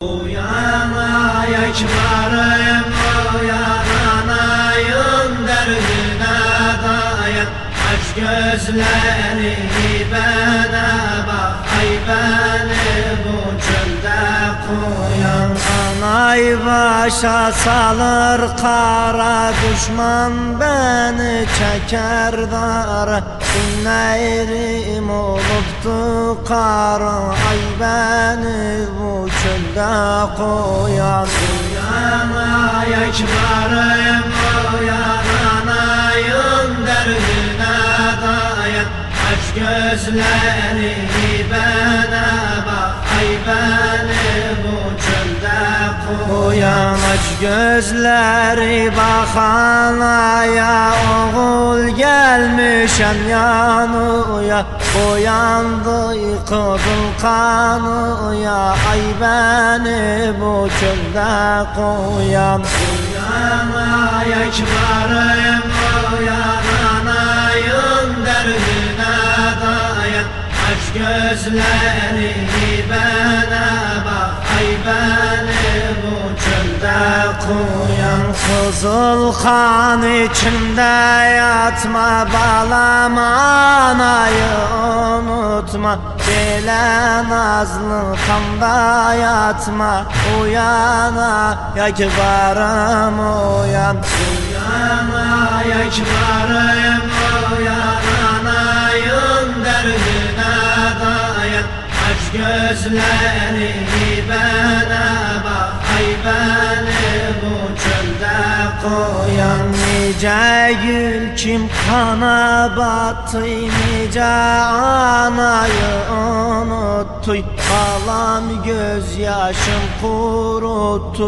Uyana ekberim, uyananayım derdine dayan. Aç gözlerini bana bak, ay beni bu çölde koyan. Anay başa salır kara, düşman beni çeker dara. Günlerim oluptu kara, ay beni bu çölde koyan. Uyana ekberim, uyananayım derdine dayan. Aç gözlerini bana bak, ay beni bu çölde koyan. Aç gözleri bakanaya, oğul gelmişem yanıya. Boyandı kızıl kanıya, ay beni bu çölde koyan. Uyana ekberim, uyananayım derdine dayan. Aç gözlerini bana bak, ay beni bu çölde koyan. Kızıl kan içinde yatma balam, anayı unutma. Bele nazlı kanda yatma, uyana ekberim uyan. Uyana ekberim, uyananayım derdine dayan. Aç gözlerini bana bak, ay beni bu çölde koyan. Nice gül kim kana battı, nice anayı unuttu. Balam gözyaşım kuruttu,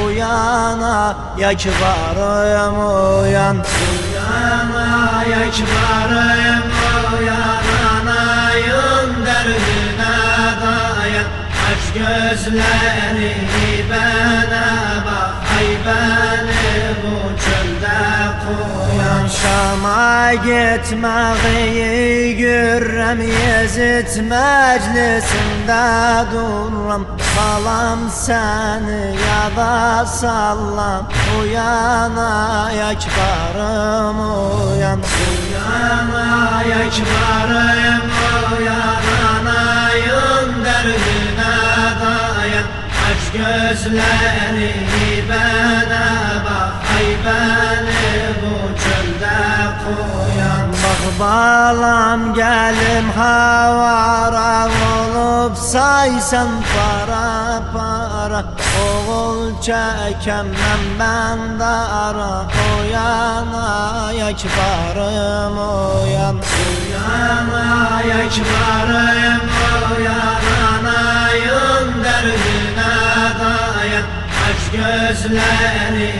uyana ekberim uyan. Uyana ekberim, uyananayım derdine dayan. Aç gözlerini bana bak, ay beni bu çölde koyan. Şam'a gitmeyi görürüm, Yezid meclisinde dururum. Balam seni yada sallam, uyana ekberim uyan. Uyana ekberim, uyananayım derdine dayan. Aç gözlerini bana bak, ay beni bu çölde koyan. Bak balam gelim havara, olup saysan para para. Oğul çekemem ben dara, uyana ekberim uyan. Uyana ekberim, uyananayım derdine dayan. Aç gözlerini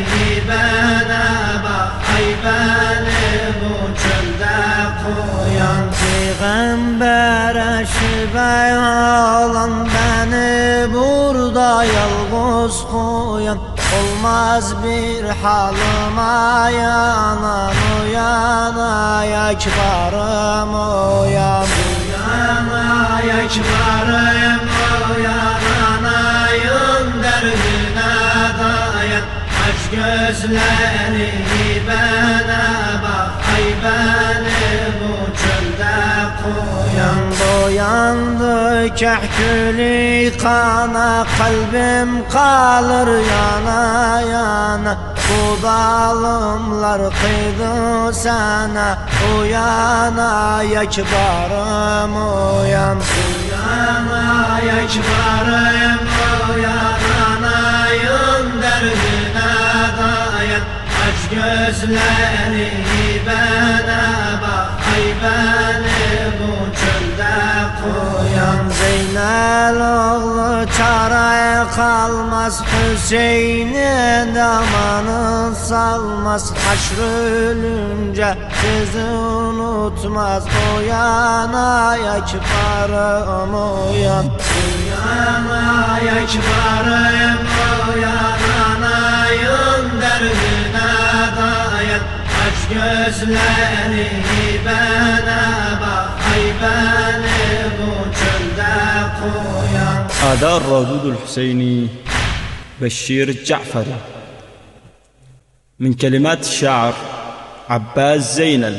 bana bak, ay beni bu çölde koyan. Peygamber'e şüphe olan, beni burada yalnız koyan. Olmaz bir halıma yanan, uyana ekberim uyan. Uyana ekberim, uyananayım derdine dayan. Aç gözlerini bana bak, ay beni bu çölde koyan. Boyandı kahkülü kana, kalbim kalır yana yana. Bu dalımlar kıydı sana, uyana ekberim uyan. Uyana ekberim, uyananayım derdine dayan. Aç gözlerini bana bak, ay beni bu çölde koyan. Zeynel oğlu çaraya kalmaz, Hüseyin'in damanı salmaz. Haşr ölünce sizi unutmaz, uyana ekberim uyan. Uyana ekberim, uyananayım derdine dayan. Aç gözlerini bana bak, ay beni bu çölde koyan. هذا الردود الحسيني بشير الجعفري من كلمات الشاعر عباس زينل.